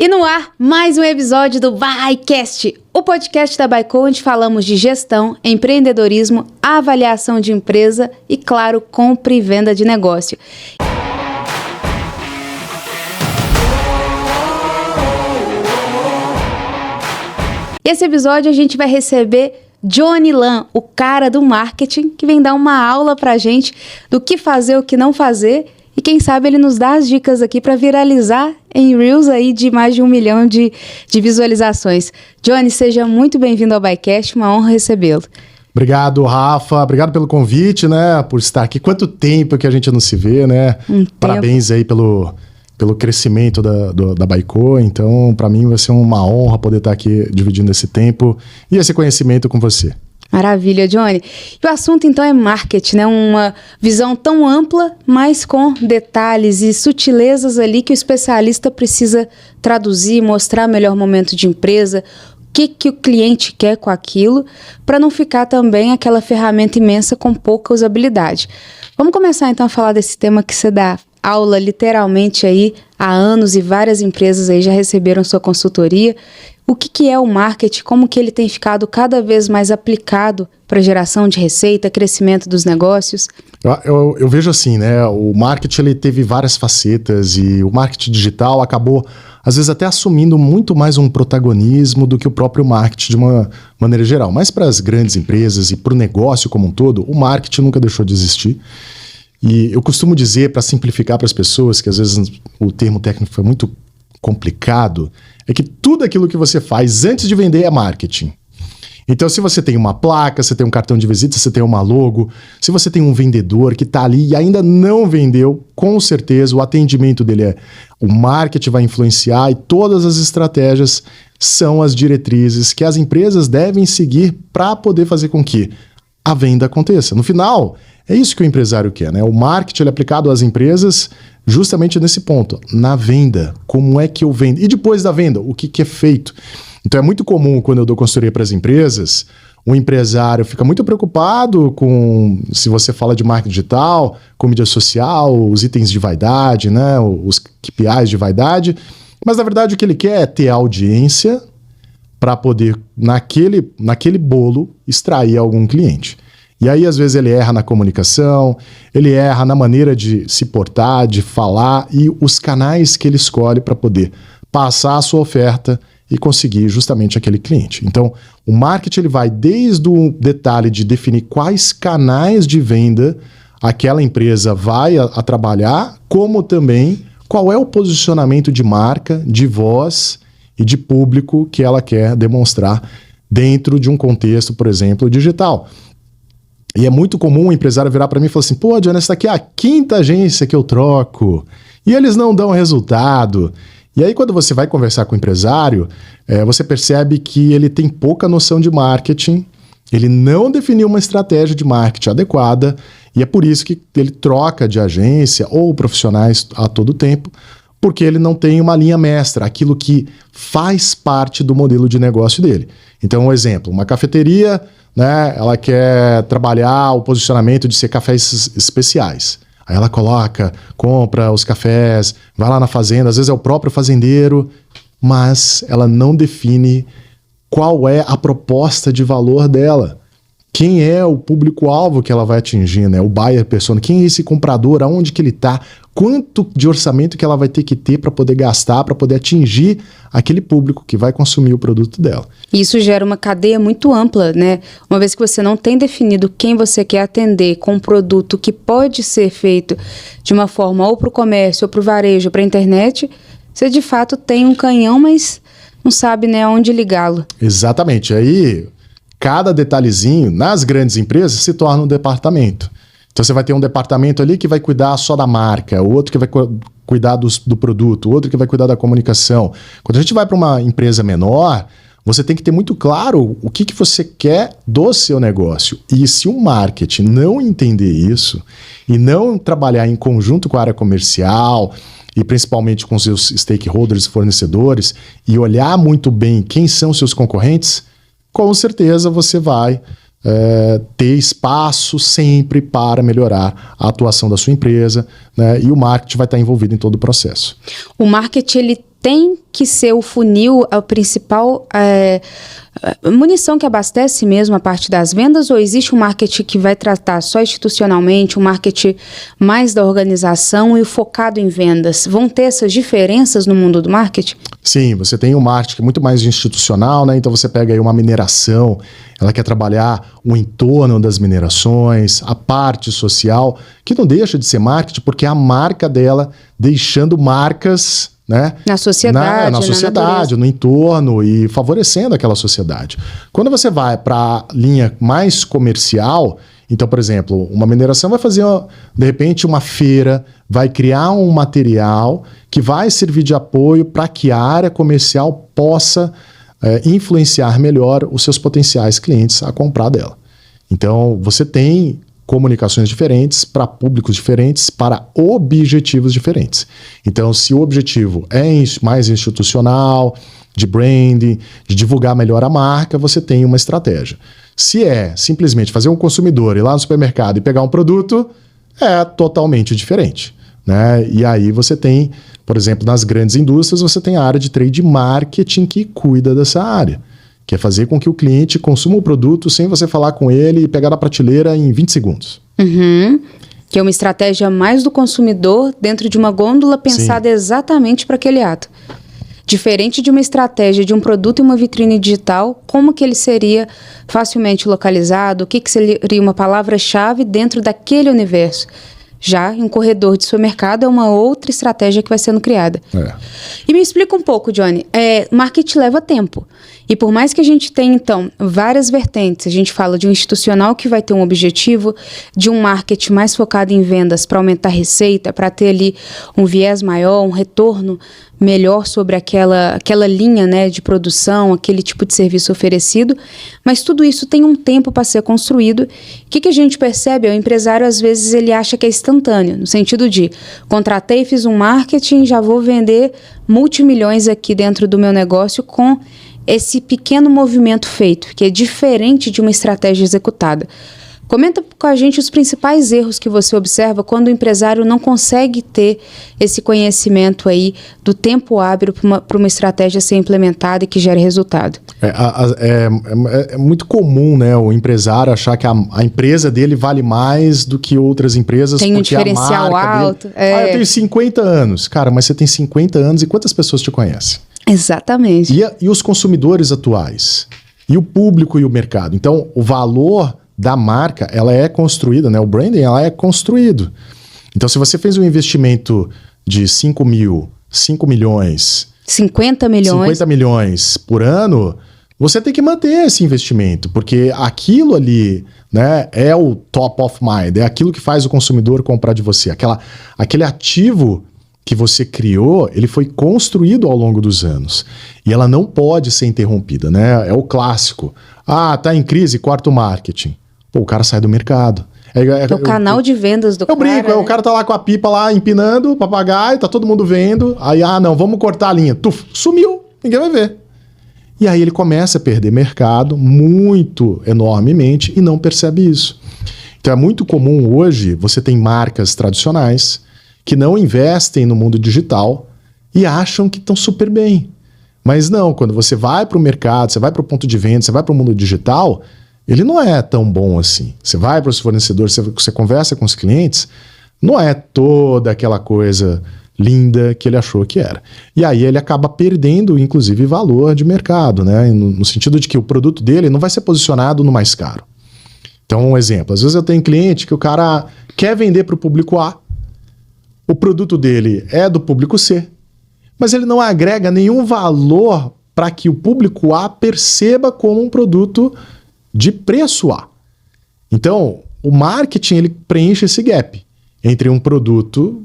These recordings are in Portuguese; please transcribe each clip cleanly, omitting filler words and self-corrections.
E no ar, mais um episódio do BaiCast, o podcast da Baico, onde falamos de gestão, empreendedorismo, avaliação de empresa e, claro, compra e venda de negócio. Esse episódio a gente vai receber Johnny Lam, o cara do marketing, que vem dar uma aula pra gente do que fazer, o que não fazer. E quem sabe ele nos dá as dicas aqui para viralizar em Reels aí de mais de 1 milhão de visualizações. Johnny, seja muito bem-vindo ao BaiCast, uma honra recebê-lo. Obrigado, Rafa. Obrigado pelo convite, né? Por estar aqui. Quanto tempo que a gente não se vê, né? Parabéns aí pelo crescimento da Baico. Então, para mim vai ser uma honra poder estar aqui dividindo esse tempo e esse conhecimento com você. Maravilha, Johnny. E o assunto, então, é marketing, né? Uma visão tão ampla, mas com detalhes e sutilezas ali que o especialista precisa traduzir, mostrar o melhor momento de empresa, o que o cliente quer com aquilo, para não ficar também aquela ferramenta imensa com pouca usabilidade. Vamos começar, então, a falar desse tema que você dá aula literalmente aí há anos e várias empresas aí já receberam sua consultoria. O que é o marketing, como que ele tem ficado cada vez mais aplicado para geração de receita, crescimento dos negócios? Eu vejo assim, né? O marketing ele teve várias facetas e o marketing digital acabou, às vezes, até assumindo muito mais um protagonismo do que o próprio marketing de uma maneira geral. Mas para as grandes empresas e para o negócio como um todo, o marketing nunca deixou de existir. E eu costumo dizer, para simplificar para as pessoas, que às vezes o termo técnico foi muito complicado, é que tudo aquilo que você faz antes de vender é marketing. Então, se você tem uma placa, você tem um cartão de visita, você tem uma logo, se você tem um vendedor que está ali e ainda não vendeu, com certeza o atendimento dele o marketing vai influenciar e todas as estratégias são as diretrizes que as empresas devem seguir para poder fazer com que a venda aconteça. No final, é isso que o empresário quer, né? O marketing ele é aplicado às empresas justamente nesse ponto, na venda. Como é que eu vendo? E depois da venda, o que é feito? Então é muito comum quando eu dou consultoria para as empresas, o empresário fica muito preocupado com, se você fala de marketing digital, com mídia social, os itens de vaidade, né? Os KPIs de vaidade, mas na verdade o que ele quer é ter audiência para poder, naquele bolo, extrair algum cliente. E aí, às vezes, ele erra na comunicação, ele erra na maneira de se portar, de falar e os canais que ele escolhe para poder passar a sua oferta e conseguir justamente aquele cliente. Então, o marketing ele vai desde o detalhe de definir quais canais de venda aquela empresa vai a trabalhar, como também qual é o posicionamento de marca, de voz e de público que ela quer demonstrar dentro de um contexto, por exemplo, digital. E é muito comum o empresário virar para mim e falar assim, pô, Johnny, essa aqui é a 5ª agência que eu troco e eles não dão resultado. E aí quando você vai conversar com o empresário, você percebe que ele tem pouca noção de marketing, ele não definiu uma estratégia de marketing adequada e é por isso que ele troca de agência ou profissionais a todo tempo, porque ele não tem uma linha mestra, aquilo que faz parte do modelo de negócio dele. Então, um exemplo, uma cafeteria, né, ela quer trabalhar o posicionamento de ser cafés especiais. Aí ela compra os cafés, vai lá na fazenda, às vezes é o próprio fazendeiro, mas ela não define qual é a proposta de valor dela. Quem é o público-alvo que ela vai atingir, né? O buyer persona, quem é esse comprador, aonde que ele está, quanto de orçamento que ela vai ter que ter para poder gastar, para poder atingir aquele público que vai consumir o produto dela. Isso gera uma cadeia muito ampla, né? Uma vez que você não tem definido quem você quer atender com um produto que pode ser feito de uma forma ou para o comércio, ou para o varejo, ou para a internet, você de fato tem um canhão, mas não sabe, né, onde ligá-lo. Exatamente. Aí cada detalhezinho, nas grandes empresas, se torna um departamento. Então você vai ter um departamento ali que vai cuidar só da marca, outro que vai cuidar do produto, outro que vai cuidar da comunicação. Quando a gente vai para uma empresa menor, você tem que ter muito claro o que você quer do seu negócio. E se o marketing não entender isso e não trabalhar em conjunto com a área comercial e principalmente com seus stakeholders, fornecedores, e olhar muito bem quem são seus concorrentes, com certeza você vai ter espaço sempre para melhorar a atuação da sua empresa, né? E o marketing vai estar envolvido em todo o processo. O marketing ele tem que ser o funil, a principal munição que abastece mesmo a parte das vendas, ou existe um marketing que vai tratar só institucionalmente, um marketing mais da organização e focado em vendas? Vão ter essas diferenças no mundo do marketing? Sim, você tem um marketing muito mais institucional, né? Então você pega aí uma mineração, ela quer trabalhar o entorno das minerações, a parte social, que não deixa de ser marketing, porque é a marca dela deixando marcas, né? Na sociedade, na sociedade, no entorno e favorecendo aquela sociedade. Quando você vai para a linha mais comercial, então, por exemplo, uma mineração vai fazer, de repente, uma feira, vai criar um material que vai servir de apoio para que a área comercial possa influenciar melhor os seus potenciais clientes a comprar dela. Então, você tem comunicações diferentes para públicos diferentes, para objetivos diferentes. Então, se o objetivo é mais institucional, de branding, de divulgar melhor a marca, você tem uma estratégia. Se é simplesmente fazer um consumidor ir lá no supermercado e pegar um produto, é totalmente diferente, né? E aí você tem, por exemplo, nas grandes indústrias, você tem a área de trade marketing que cuida dessa área, que é fazer com que o cliente consuma o produto sem você falar com ele e pegar da prateleira em 20 segundos. Que é uma estratégia mais do consumidor dentro de uma gôndola pensada exatamente para aquele ato. Diferente de uma estratégia de um produto e uma vitrine digital, como que ele seria facilmente localizado, o que seria uma palavra-chave dentro daquele universo. Já em um corredor de supermercado é uma outra estratégia que vai sendo criada. E me explica um pouco, Johnny. Marketing leva tempo. E por mais que a gente tenha, então, várias vertentes, a gente fala de um institucional que vai ter um objetivo, de um marketing mais focado em vendas para aumentar a receita, para ter ali um viés maior, um retorno melhor sobre aquela linha, né, de produção, aquele tipo de serviço oferecido, mas tudo isso tem um tempo para ser construído. O que a gente percebe? O empresário, às vezes, ele acha que é instantâneo, no sentido de contratei, fiz um marketing, já vou vender multimilhões aqui dentro do meu negócio com esse pequeno movimento feito, que é diferente de uma estratégia executada. Comenta com a gente os principais erros que você observa quando o empresário não consegue ter esse conhecimento aí do tempo hábil para uma estratégia ser implementada e que gere resultado. É muito comum, né, o empresário achar que a empresa dele vale mais do que outras empresas. Tem um diferencial alto. Eu tenho 50 anos. Cara, mas você tem 50 anos e quantas pessoas te conhecem? Exatamente. E os consumidores atuais? E o público e o mercado? Então, o valor da marca, ela é construída, né? O branding, ela é construído. Então, se você fez um investimento de 5 milhões... 50 milhões por ano, você tem que manter esse investimento, porque aquilo ali, né, é o top of mind, é aquilo que faz o consumidor comprar de você. Aquele ativo que você criou, ele foi construído ao longo dos anos. E ela não pode ser interrompida, né? É o clássico. Tá em crise, corta o marketing. Pô, o cara sai do mercado. É o canal de vendas do cara. Eu brinco, né? O cara tá lá com a pipa lá, empinando o papagaio, tá todo mundo vendo. Aí, não, vamos cortar a linha. Tuf, sumiu, ninguém vai ver. E aí ele começa a perder mercado muito enormemente e não percebe isso. Então é muito comum hoje, você tem marcas tradicionais que não investem no mundo digital e acham que estão super bem. Mas não, quando você vai para o mercado, você vai para o ponto de venda, você vai para o mundo digital, ele não é tão bom assim. Você vai para os fornecedores, você conversa com os clientes, não é toda aquela coisa linda que ele achou que era. E aí ele acaba perdendo, inclusive, valor de mercado, né? No sentido de que o produto dele não vai ser posicionado no mais caro. Então, um exemplo. Às vezes eu tenho cliente que o cara quer vender para o público A, o produto dele é do público C, mas ele não agrega nenhum valor para que o público A perceba como um produto de preço A. Então, o marketing ele preenche esse gap entre um produto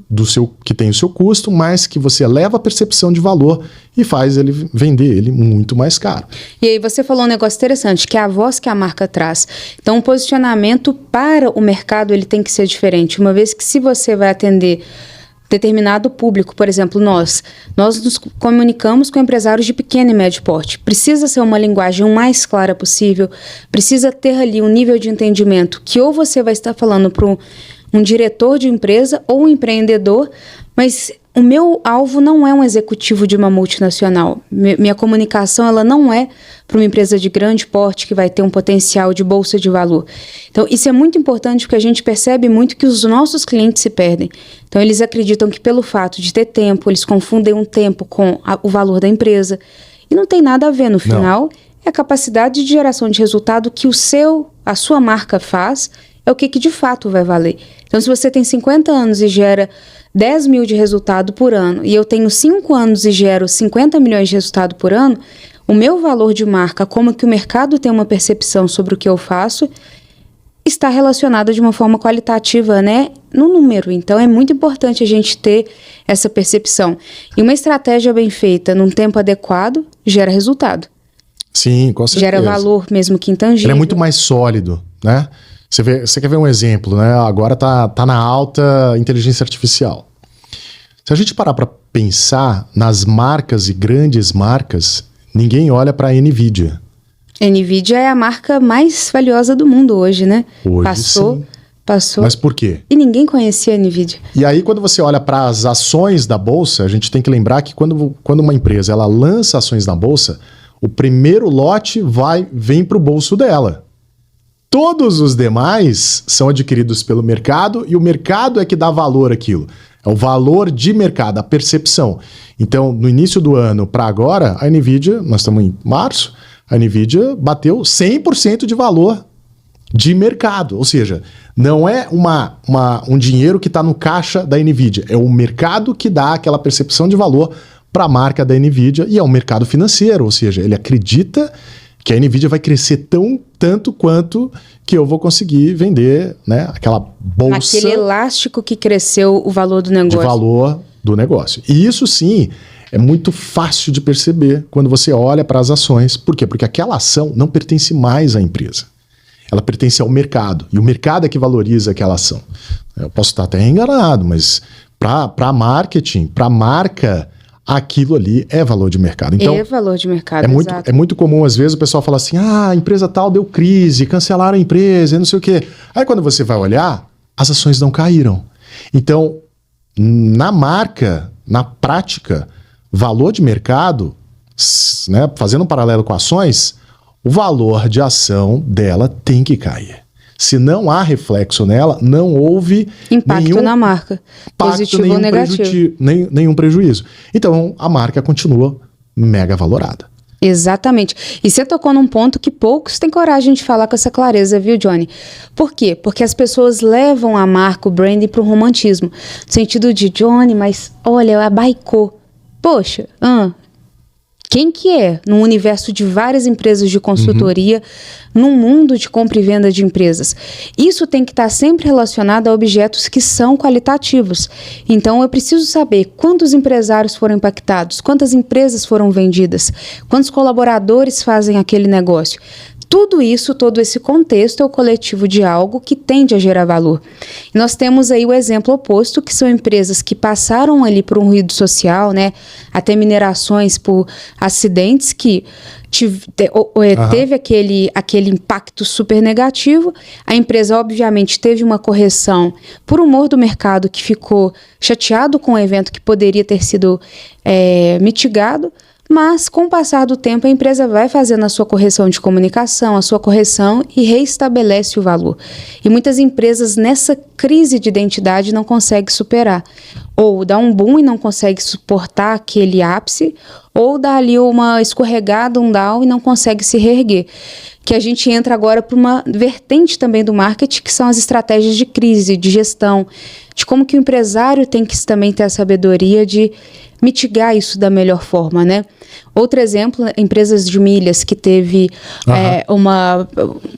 que tem o seu custo, mas que você eleva a percepção de valor e faz ele vender ele muito mais caro. E aí você falou um negócio interessante, que é a voz que a marca traz. Então, o posicionamento para o mercado ele tem que ser diferente, uma vez que se você vai atender determinado público, por exemplo, nós nos comunicamos com empresários de pequeno e médio porte. Precisa ser uma linguagem o mais clara possível, precisa ter ali um nível de entendimento que ou você vai estar falando para um diretor de empresa ou um empreendedor, mas o meu alvo não é um executivo de uma multinacional. Minha comunicação, ela não é para uma empresa de grande porte que vai ter um potencial de bolsa de valor. Então, isso é muito importante porque a gente percebe muito que os nossos clientes se perdem. Então, eles acreditam que pelo fato de ter tempo, eles confundem um tempo com o valor da empresa. E não tem nada a ver. No final, é a capacidade de geração de resultado que a sua marca faz, é o que de fato vai valer. Então, se você tem 50 anos e gera 10 mil de resultado por ano, e eu tenho 5 anos e gero 50 milhões de resultado por ano, o meu valor de marca, como que o mercado tem uma percepção sobre o que eu faço, está relacionado de uma forma qualitativa, né, no número. Então, é muito importante a gente ter essa percepção. E uma estratégia bem feita, num tempo adequado, gera resultado. Sim, com certeza. Gera valor, mesmo que intangível. Ele é muito mais sólido, né? Você quer ver um exemplo, né? Agora tá na alta inteligência artificial. Se a gente parar para pensar nas marcas e grandes marcas, ninguém olha para a NVIDIA. NVIDIA é a marca mais valiosa do mundo hoje, né? Hoje Passou. Mas por quê? E ninguém conhecia a NVIDIA. E aí, quando você olha para as ações da Bolsa, a gente tem que lembrar que quando uma empresa ela lança ações na Bolsa, o primeiro lote vem para o bolso dela. Todos os demais são adquiridos pelo mercado e o mercado é que dá valor àquilo. É o valor de mercado, a percepção. Então, no início do ano para agora, a NVIDIA, nós estamos em março, a NVIDIA bateu 100% de valor de mercado. Ou seja, não é um dinheiro que está no caixa da NVIDIA, é o mercado que dá aquela percepção de valor para a marca da NVIDIA e é um mercado financeiro, ou seja, ele acredita que a NVIDIA vai crescer tanto quanto que eu vou conseguir vender, né, aquela bolsa... Aquele elástico que cresceu o valor do negócio. De valor do negócio. E isso sim é muito fácil de perceber quando você olha para as ações. Por quê? Porque aquela ação não pertence mais à empresa. Ela pertence ao mercado. E o mercado é que valoriza aquela ação. Eu posso estar até enganado, mas para marketing, para marca... aquilo ali é valor de mercado. Então, é valor de mercado, é muito comum, às vezes, o pessoal fala assim, a empresa tal deu crise, cancelaram a empresa, e não sei o quê. Aí, quando você vai olhar, as ações não caíram. Então, na marca, na prática, valor de mercado, né, fazendo um paralelo com ações, o valor de ação dela tem que cair. Se não há reflexo nela, não houve impacto na marca, positivo ou negativo. Nenhum prejuízo. Então, a marca continua mega valorada. Exatamente. E você tocou num ponto que poucos têm coragem de falar com essa clareza, viu, Johnny? Por quê? Porque as pessoas levam a marca, o branding, para o romantismo. No sentido de, Johnny, mas olha, a Baicô. Poxa, quem que é, num universo de várias empresas de consultoria, num mundo de compra e venda de empresas? Isso tem que estar sempre relacionado a objetos que são qualitativos. Então, eu preciso saber quantos empresários foram impactados, quantas empresas foram vendidas, quantos colaboradores fazem aquele negócio. Tudo isso, todo esse contexto é o coletivo de algo que tende a gerar valor. E nós temos aí o exemplo oposto, que são empresas que passaram ali por um ruído social, né, até minerações por acidentes que teve aquele impacto super negativo. A empresa, obviamente, teve uma correção por humor do mercado que ficou chateado com o evento que poderia ter sido mitigado. Mas, com o passar do tempo, a empresa vai fazendo a sua correção de comunicação, a sua correção e reestabelece o valor. E muitas empresas, nessa crise de identidade, não conseguem superar. Ou dá um boom e não consegue suportar aquele ápice, ou dá ali uma escorregada, um down e não consegue se reerguer. Que a gente entra agora para uma vertente também do marketing, que são as estratégias de crise, de gestão, de como que o empresário tem que também ter a sabedoria de mitigar isso da melhor forma, né? Outro exemplo, empresas de milhas que teve uma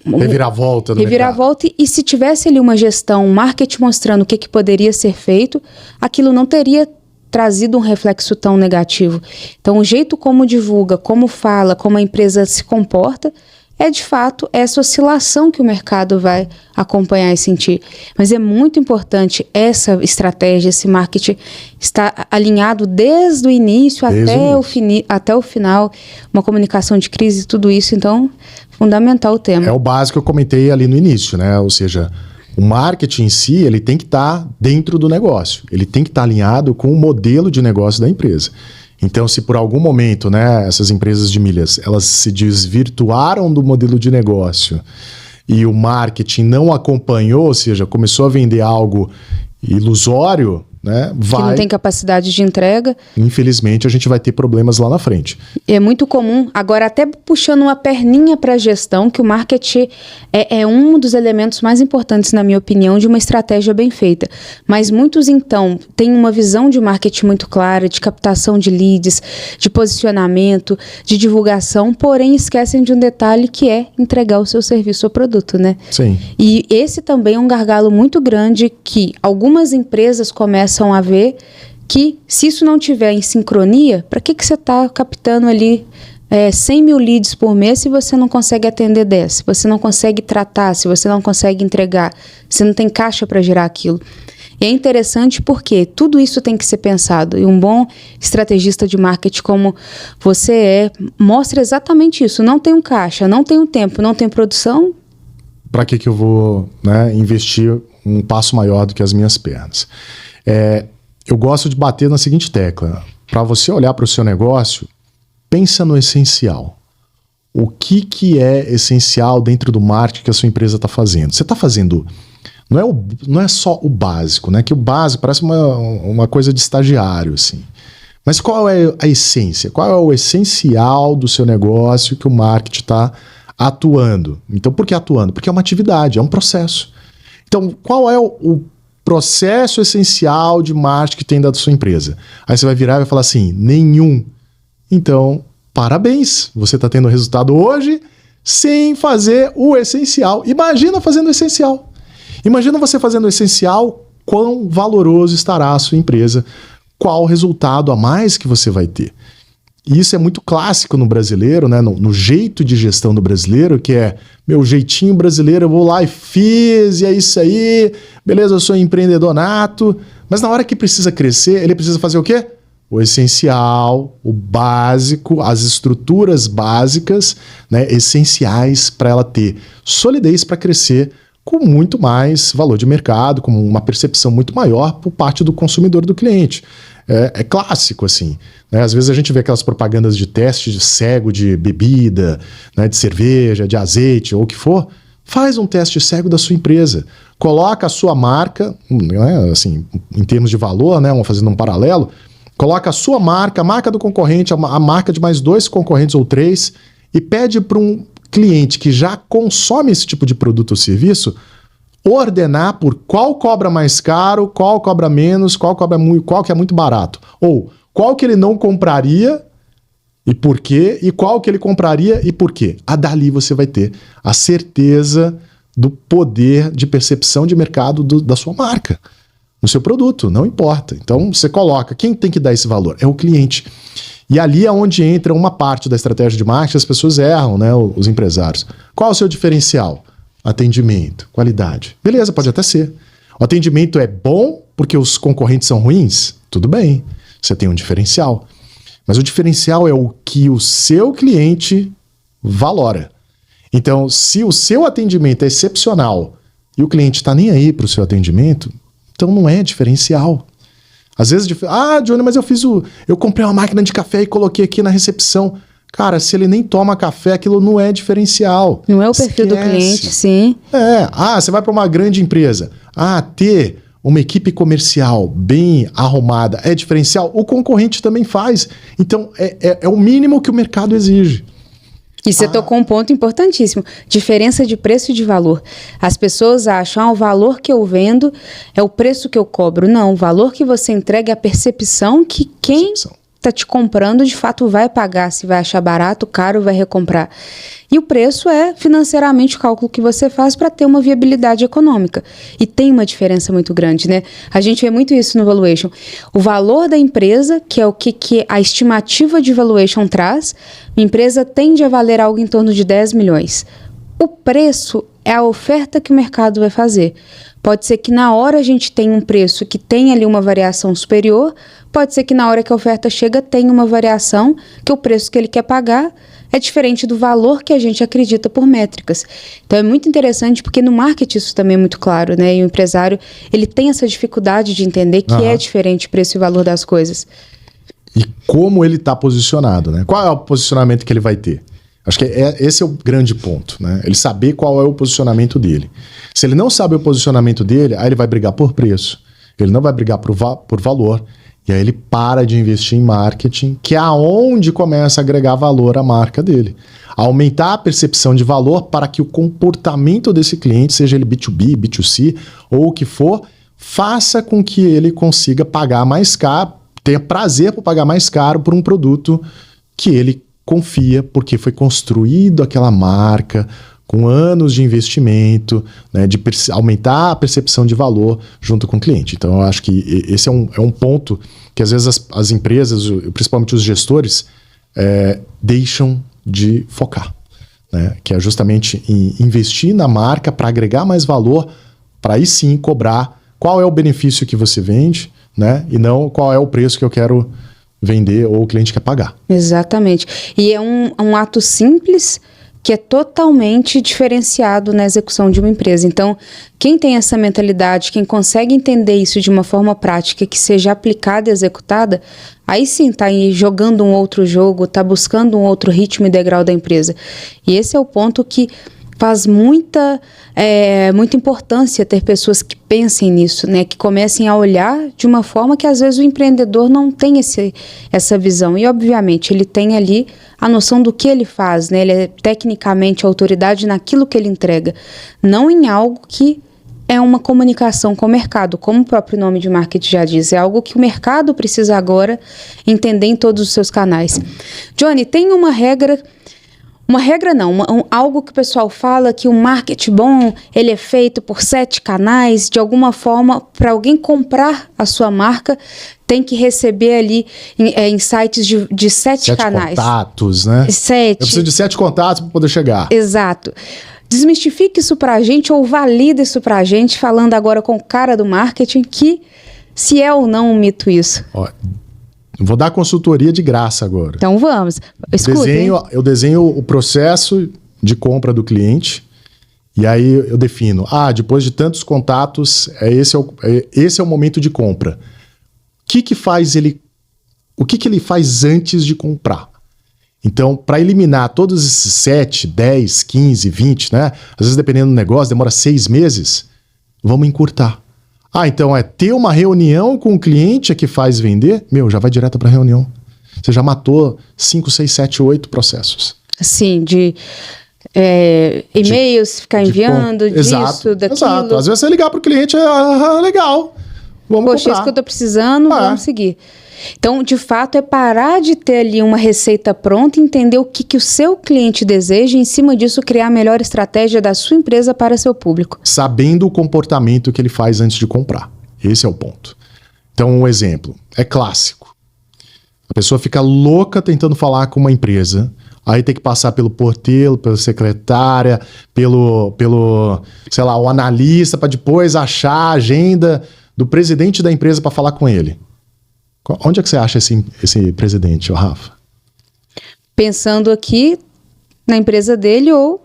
reviravolta no reviravolta e se tivesse ali uma gestão, um marketing mostrando o que poderia ser feito, aquilo não teria trazido um reflexo tão negativo. Então, o jeito como divulga, como fala, como a empresa se comporta, é de fato essa oscilação que o mercado vai acompanhar e sentir. Mas é muito importante essa estratégia, esse marketing estar alinhado desde o início até o final, uma comunicação de crise, tudo isso, então, fundamental o tema. É o básico que eu comentei ali no início, né? Ou seja, O marketing em si, ele tem que estar dentro do negócio. Ele tem que estar alinhado com o modelo de negócio da empresa. Então, se por algum momento, né, essas empresas de milhas, elas se desvirtuaram do modelo de negócio e o marketing não acompanhou, ou seja, começou a vender algo ilusório, né, Que não tem capacidade de entrega. Infelizmente, a gente vai ter problemas lá na frente. É muito comum, agora até puxando uma perninha para a gestão, que o marketing é um dos elementos mais importantes, na minha opinião, de uma estratégia bem feita. Mas muitos, então, têm uma visão de marketing muito clara, de captação de leads, de posicionamento, de divulgação, porém esquecem de um detalhe que é entregar o seu serviço ou produto, né? Sim. E esse também é um gargalo muito grande que algumas empresas começam a ver que, se isso não tiver em sincronia, para que você está captando ali 100 mil leads por mês se você não consegue atender 10, se você não consegue tratar, se você não consegue entregar, se não tem caixa para gerar aquilo. E é interessante porque tudo isso tem que ser pensado. E um bom estrategista de marketing como você mostra exatamente isso. Não tem um caixa, não tem um tempo, não tem produção. Para que eu vou, né, investir um passo maior do que as minhas pernas? Eu gosto de bater na seguinte tecla. Para você olhar para o seu negócio, pensa no essencial. O que é essencial dentro do marketing que a sua empresa está fazendo? Você está fazendo... Não é só o básico, né? Que o básico parece uma coisa de estagiário, assim. Mas qual é a essência? Qual é o essencial do seu negócio que o marketing está atuando? Então, por que atuando? Porque é uma atividade, é um processo. Então, qual é o processo essencial de marketing que tem da sua empresa? Aí você vai virar e vai falar assim, nenhum. Então, parabéns, você está tendo resultado hoje sem fazer o essencial. Imagina fazendo o essencial. Imagina você fazendo o essencial, quão valoroso estará a sua empresa, qual resultado a mais que você vai ter. E isso é muito clássico no brasileiro, né? No jeito de gestão do brasileiro, que é meu jeitinho brasileiro, eu vou lá e fiz, e é isso aí, beleza, eu sou empreendedor nato, mas na hora que precisa crescer, ele precisa fazer o quê? O essencial, o básico, as estruturas básicas, né, essenciais para ela ter solidez para crescer com muito mais valor de mercado, com uma percepção muito maior por parte do consumidor, do cliente. É clássico, assim. Né? Às vezes a gente vê aquelas propagandas de teste de cego de bebida, né, de cerveja, de azeite, ou o que for. Faz um teste cego da sua empresa. Coloca a sua marca, né, assim, em termos de valor, né, fazendo um paralelo, coloca a sua marca, a marca do concorrente, a marca de mais 2 concorrentes ou 3, e pede para um cliente que já consome esse tipo de produto ou serviço ordenar por qual cobra mais caro, qual cobra menos, qual que é muito barato. Ou qual que ele não compraria e por quê, e qual que ele compraria e por quê. Dali você vai ter a certeza do poder de percepção de mercado da sua marca, no seu produto, não importa. Então você coloca, quem tem que dar esse valor? É o cliente. E ali é onde entra uma parte da estratégia de marketing, as pessoas erram, né, os empresários. Qual é o seu diferencial? Atendimento, qualidade. Beleza, pode até ser. O atendimento é bom porque os concorrentes são ruins? Tudo bem, você tem um diferencial. Mas o diferencial é o que o seu cliente valora. Então, se o seu atendimento é excepcional e o cliente está nem aí para o seu atendimento, então não é diferencial. Às vezes, Johnny, mas eu comprei uma máquina de café e coloquei aqui na recepção. Cara, se ele nem toma café, aquilo não é diferencial. Não é o perfil do cliente, sim. Você vai para uma grande empresa. Ter uma equipe comercial bem arrumada é diferencial? O concorrente também faz. Então, é o mínimo que o mercado exige. E você tocou um ponto importantíssimo. Diferença de preço e de valor. As pessoas acham, o valor que eu vendo é o preço que eu cobro. Não, o valor que você entrega é a percepção que quem está te comprando de fato vai pagar. Se vai achar barato, caro, vai recomprar. E o preço é financeiramente o cálculo que você faz para ter uma viabilidade econômica. E tem uma diferença muito grande, né? A gente vê muito isso no valuation. O valor da empresa, que é o que a estimativa de valuation traz, a empresa tende a valer algo em torno de 10 milhões. O preço é a oferta que o mercado vai fazer. Pode ser que na hora a gente tenha um preço que tem ali uma variação superior, pode ser que na hora que a oferta chega tenha uma variação, que o preço que ele quer pagar é diferente do valor que a gente acredita por métricas. Então é muito interessante porque no marketing isso também é muito claro, né? E o empresário, ele tem essa dificuldade de entender que é diferente o preço e o valor das coisas. E como ele está posicionado, né? Qual é o posicionamento que ele vai ter? Acho que esse é o grande ponto, né? Ele saber qual é o posicionamento dele. Se ele não sabe o posicionamento dele, aí ele vai brigar por preço, ele não vai brigar por valor, e aí ele para de investir em marketing, que é aonde começa a agregar valor à marca dele. Aumentar a percepção de valor para que o comportamento desse cliente, seja ele B2B, B2C ou o que for, faça com que ele consiga pagar mais caro, tenha prazer por pagar mais caro por um produto que ele confia, porque foi construído aquela marca com anos de investimento, né, de aumentar a percepção de valor junto com o cliente. Então, eu acho que esse é um ponto que, às vezes, as empresas, principalmente os gestores, deixam de focar, né, que é justamente em investir na marca para agregar mais valor, para aí sim cobrar qual é o benefício que você vende, né, e não qual é o preço que eu quero vender ou o cliente quer pagar. Exatamente. E é um ato simples que é totalmente diferenciado na execução de uma empresa. Então, quem tem essa mentalidade, quem consegue entender isso de uma forma prática, que seja aplicada e executada, aí sim está jogando um outro jogo, está buscando um outro ritmo e degrau da empresa. E esse é o ponto que faz muita importância ter pessoas que pensem nisso, né? Que comecem a olhar de uma forma que às vezes o empreendedor não tem essa visão. E obviamente ele tem ali a noção do que ele faz, né? Ele é tecnicamente autoridade naquilo que ele entrega, não em algo que é uma comunicação com o mercado, como o próprio nome de marketing já diz. É algo que o mercado precisa agora entender em todos os seus canais. Johnny, tem uma regra... Uma regra não, algo que o pessoal fala que o marketing bom, ele é feito por 7 canais, de alguma forma, para alguém comprar a sua marca, tem que receber ali insights de 7 canais. 7 contatos, né? 7. Eu preciso de 7 contatos para poder chegar. Exato. Desmistifique isso pra gente ou valida isso pra gente, falando agora com o cara do marketing, que se é ou não um mito isso. Ó, vou dar consultoria de graça agora. Então vamos. Eu desenho o processo de compra do cliente e aí eu defino. Depois de tantos contatos, esse é o momento de compra. O que ele faz antes de comprar? Então, para eliminar todos esses 7, 10, 15, 20, né? Às vezes, dependendo do negócio, demora 6 meses, vamos encurtar. Então ter uma reunião com o cliente que faz vender, já vai direto para a reunião. Você já matou 5, 6, 7, 8 processos. Sim, de e-mails, ficar enviando disso, daquilo. Exato. Às vezes você ligar para o cliente, legal, vamos comprar. Poxa, isso que eu estou precisando, vamos seguir. Então, de fato, é parar de ter ali uma receita pronta, entender o que o seu cliente deseja e, em cima disso, criar a melhor estratégia da sua empresa para seu público. Sabendo o comportamento que ele faz antes de comprar. Esse é o ponto. Então, um exemplo. É clássico. A pessoa fica louca tentando falar com uma empresa, aí tem que passar pelo porteiro, pela secretária, pelo sei lá, o analista, para depois achar a agenda do presidente da empresa para falar com ele. Onde é que você acha esse presidente, Rafa? Pensando aqui na empresa dele ou...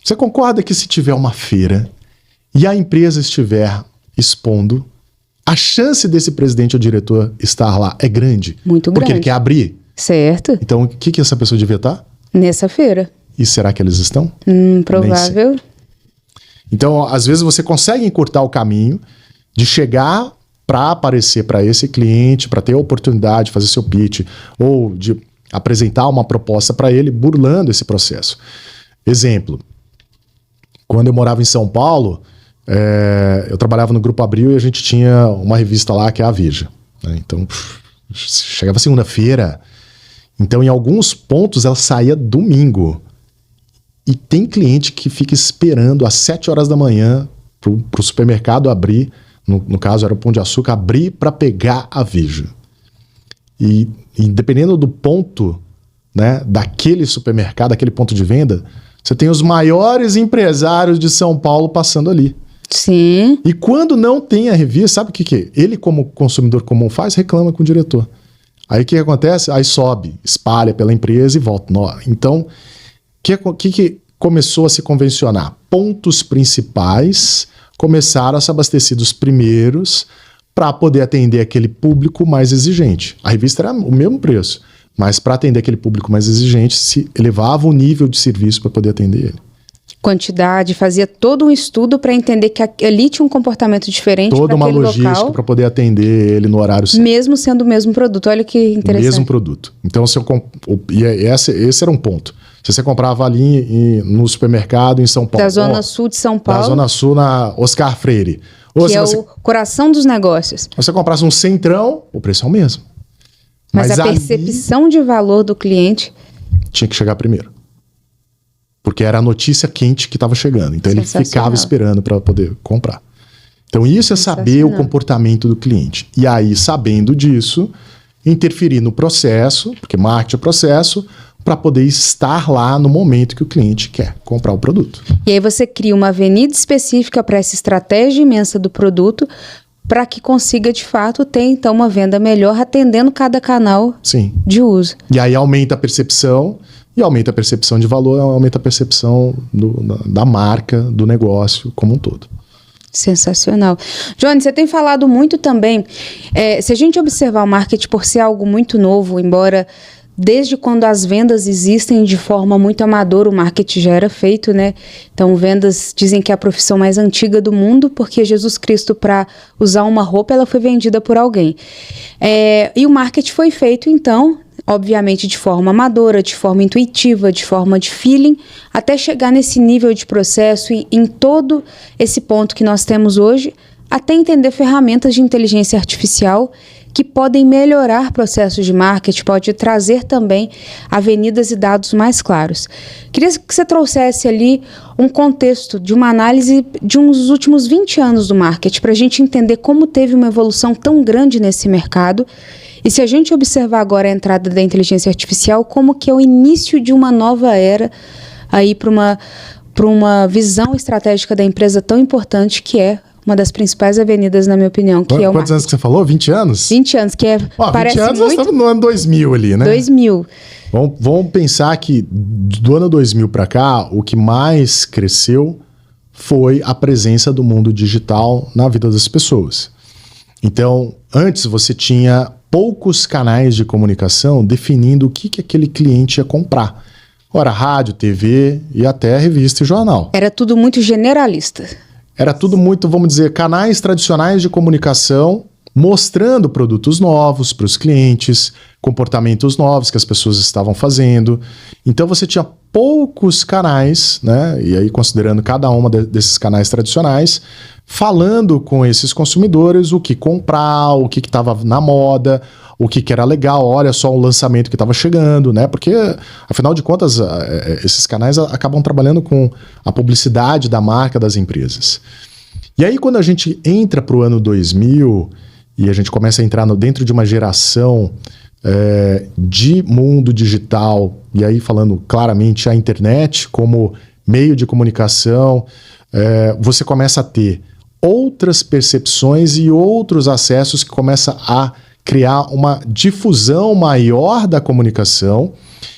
Você concorda que se tiver uma feira e a empresa estiver expondo, a chance desse presidente ou diretor estar lá é grande? Muito grande. Porque ele quer abrir? Certo. Então, o que essa pessoa devia estar? Nessa feira. E será que eles estão? Provável. Então, às vezes você consegue encurtar o caminho de chegar para aparecer para esse cliente, para ter a oportunidade de fazer seu pitch ou de apresentar uma proposta para ele, burlando esse processo. Exemplo, quando eu morava em São Paulo, eu trabalhava no Grupo Abril e a gente tinha uma revista lá que é a Veja. Né? Então, chegava segunda-feira, então em alguns pontos ela saía domingo. E tem cliente que fica esperando às 7 horas da manhã pro supermercado abrir, no caso era o Pão de Açúcar, abrir para pegar a Veja. E dependendo do ponto, né, daquele supermercado, daquele ponto de venda, Você tem os maiores empresários de São Paulo passando ali. Sim. E quando não tem a revista, sabe o que ele como consumidor comum faz? Reclama com o diretor. Aí o que acontece? Aí sobe, espalha pela empresa e volta. Então, o que começou a se convencionar? Pontos principais começaram a se abastecer dos primeiros para poder atender aquele público mais exigente. A revista era o mesmo preço, mas para atender aquele público mais exigente, se elevava o nível de serviço para poder atender ele. Quantidade, fazia todo um estudo para entender que ali tinha um comportamento diferente para aquele local. Toda uma logística para poder atender ele no horário certo. Mesmo sendo o mesmo produto. Olha que interessante. Mesmo produto. Então, esse era um ponto. Se você comprava ali no supermercado em São Paulo. Da Zona Sul de São Paulo. Da Zona Sul, na Oscar Freire. Ou que é o coração dos negócios. Se você comprasse um centrão, o preço é o mesmo. Mas a percepção de valor do cliente tinha que chegar primeiro. Porque era a notícia quente que estava chegando. Então ele ficava esperando para poder comprar. Então isso é saber o comportamento do cliente. E aí, sabendo disso, interferir no processo, porque marketing é processo, para poder estar lá no momento que o cliente quer comprar o produto. E aí você cria uma avenida específica para essa estratégia imensa do produto, para que consiga, de fato, ter, então, uma venda melhor, atendendo cada canal de uso. E aí aumenta a percepção, e aumenta a percepção de valor, aumenta a percepção da marca, do negócio como um todo. Sensacional. Johnny, você tem falado muito também, se a gente observar o marketing por ser algo muito novo, embora desde quando as vendas existem de forma muito amadora, o marketing já era feito, né? Então, vendas dizem que é a profissão mais antiga do mundo, porque Jesus Cristo, para usar uma roupa, ela foi vendida por alguém. E o marketing foi feito, então, obviamente de forma amadora, de forma intuitiva, de forma de feeling, até chegar nesse nível de processo e em todo esse ponto que nós temos hoje, até entender ferramentas de inteligência artificial que podem melhorar processos de marketing, pode trazer também avenidas e dados mais claros. Queria que você trouxesse ali um contexto de uma análise de uns últimos 20 anos do marketing, para a gente entender como teve uma evolução tão grande nesse mercado. E se a gente observar agora a entrada da inteligência artificial, como que é o início de uma nova era aí para uma visão estratégica da empresa tão importante que é uma das principais avenidas, na minha opinião, que é o Quantos anos que você falou? 20 anos? 20 anos, que parece 20 anos muito... nós estamos no ano 2000 ali, né? 2000. Vamos pensar que do ano 2000 para cá, o que mais cresceu foi a presença do mundo digital na vida das pessoas. Então, antes você tinha poucos canais de comunicação definindo o que aquele cliente ia comprar. Ora, rádio, TV e até revista e jornal. Era tudo muito generalista. Era tudo muito, vamos dizer, canais tradicionais de comunicação mostrando produtos novos para os clientes, comportamentos novos que as pessoas estavam fazendo. Então você tinha poucos canais, né? E aí considerando cada uma desses canais tradicionais, falando com esses consumidores o que comprar, o que estava na moda, o que era legal, olha só o lançamento que estava chegando, né? Porque, afinal de contas, esses canais acabam trabalhando com a publicidade da marca das empresas. E aí, quando a gente entra para o ano 2000 e a gente começa a entrar dentro de uma geração de mundo digital, e aí falando claramente a internet como meio de comunicação, você começa a ter outras percepções e outros acessos que começa a criar uma difusão maior da comunicação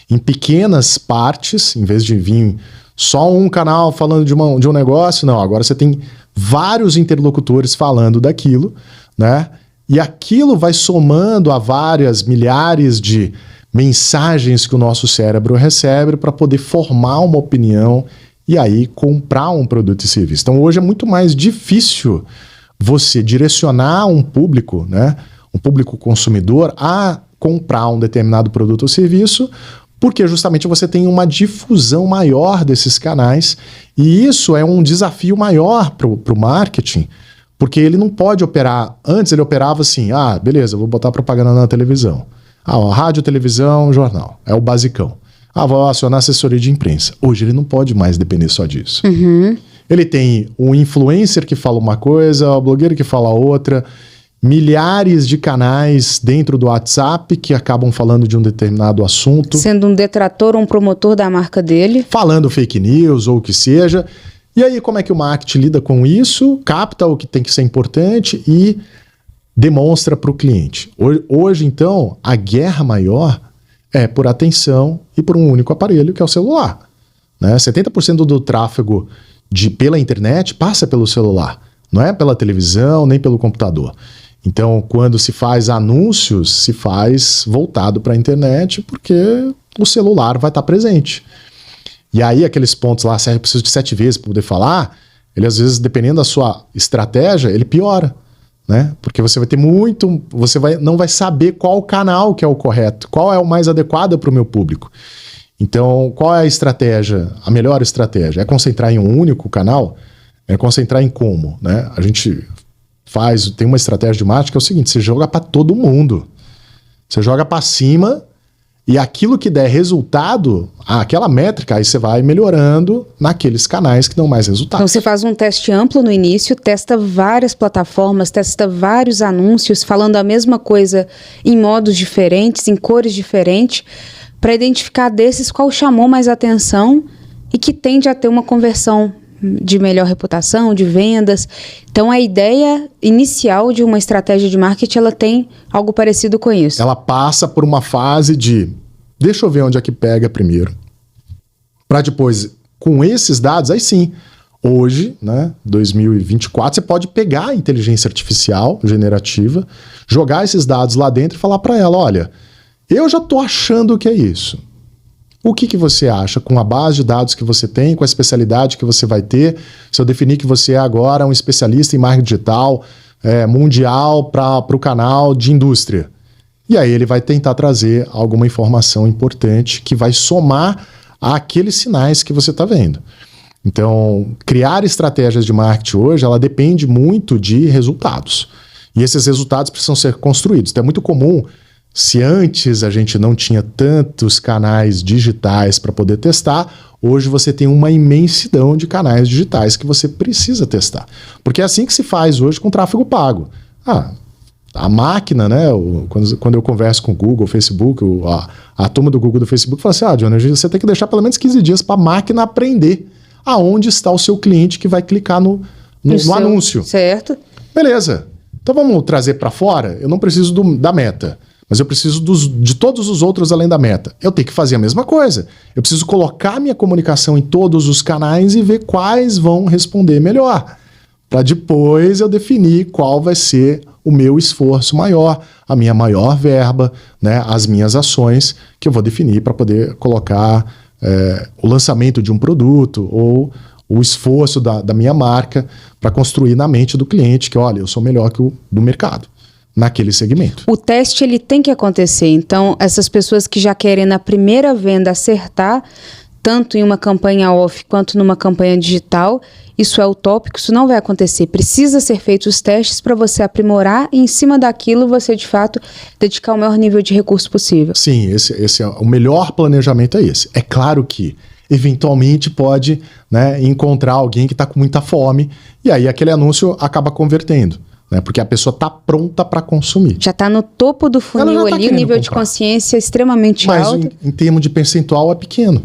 em pequenas partes, em vez de vir só um canal falando de um negócio, não, agora você tem vários interlocutores falando daquilo, né? E aquilo vai somando a várias milhares de mensagens que o nosso cérebro recebe para poder formar uma opinião e aí comprar um produto e serviço. Então hoje é muito mais difícil você direcionar um público, né? Um público consumidor a comprar um determinado produto ou serviço, porque justamente você tem uma difusão maior desses canais, e isso é um desafio maior para o marketing, porque ele não pode operar... Antes ele operava assim, beleza, vou botar propaganda na televisão. Rádio, televisão, jornal, é o basicão. Vou acionar assessoria de imprensa. Hoje ele não pode mais depender só disso. Ele tem um influencer que fala uma coisa, o blogueiro que fala outra, milhares de canais dentro do WhatsApp que acabam falando de um determinado assunto. Sendo um detrator ou um promotor da marca dele. Falando fake news ou o que seja. E aí, como é que o marketing lida com isso? Capta o que tem que ser importante e demonstra para o cliente. Hoje, então, a guerra maior é por atenção e por um único aparelho, que é o celular. Né? 70% do tráfego pela internet passa pelo celular. Não é pela televisão, nem pelo computador. Então, quando se faz anúncios, se faz voltado para a internet, porque o celular vai estar presente. E aí, aqueles pontos lá, eu preciso de 7 vezes para poder falar, ele às vezes, dependendo da sua estratégia, ele piora. Né? Porque você vai ter não vai saber qual canal que é o correto, qual é o mais adequado para o meu público. Então, qual é a estratégia, a melhor estratégia? É concentrar em um único canal? É concentrar em como? Né? A gente tem uma estratégia de marketing que é o seguinte, você joga para todo mundo. Você joga para cima e aquilo que der resultado, aquela métrica, aí você vai melhorando naqueles canais que dão mais resultados. Então você faz um teste amplo no início, testa várias plataformas, testa vários anúncios, falando a mesma coisa em modos diferentes, em cores diferentes, para identificar desses qual chamou mais atenção e que tende a ter uma conversão de melhor reputação, de vendas. Então a ideia inicial de uma estratégia de marketing, ela tem algo parecido com isso. Ela passa por uma fase de, deixa eu ver onde é que pega primeiro, para depois, com esses dados, aí sim, hoje, né, 2024, você pode pegar a inteligência artificial generativa, jogar esses dados lá dentro e falar para ela, olha, eu já estou achando que é isso. O que você acha com a base de dados que você tem, com a especialidade que você vai ter? Se eu definir que você é agora um especialista em marketing digital mundial para o canal de indústria. E aí ele vai tentar trazer alguma informação importante que vai somar àqueles sinais que você está vendo. Então, criar estratégias de marketing hoje, ela depende muito de resultados. E esses resultados precisam ser construídos. Então é muito comum. Se antes a gente não tinha tantos canais digitais para poder testar, hoje você tem uma imensidão de canais digitais que você precisa testar. Porque é assim que se faz hoje com tráfego pago. A máquina, né? Quando eu converso com o Google, o Facebook, a turma do Google do Facebook fala assim, Johnny, você tem que deixar pelo menos 15 dias para a máquina aprender aonde está o seu cliente que vai clicar no anúncio. Certo. Beleza. Então vamos trazer para fora? Eu não preciso da meta. Mas eu preciso de todos os outros além da meta. Eu tenho que fazer a mesma coisa. Eu preciso colocar minha comunicação em todos os canais e ver quais vão responder melhor. Para depois eu definir qual vai ser o meu esforço maior, a minha maior verba, né, as minhas ações que eu vou definir para poder colocar o lançamento de um produto ou o esforço da minha marca para construir na mente do cliente que, olha, eu sou melhor que o do mercado. Naquele segmento. O teste ele tem que acontecer, então essas pessoas que já querem na primeira venda acertar, tanto em uma campanha off quanto numa campanha digital, isso é utópico, isso não vai acontecer. Precisa ser feitos os testes para você aprimorar e em cima daquilo você de fato dedicar o maior nível de recurso possível. Sim, esse é o melhor planejamento é esse. É claro que eventualmente pode, né, encontrar alguém que está com muita fome e aí aquele anúncio acaba convertendo. Né, porque a pessoa está pronta para consumir. Já está no topo do funil ali, o nível de consciência extremamente alto. Mas em termos de percentual é pequeno.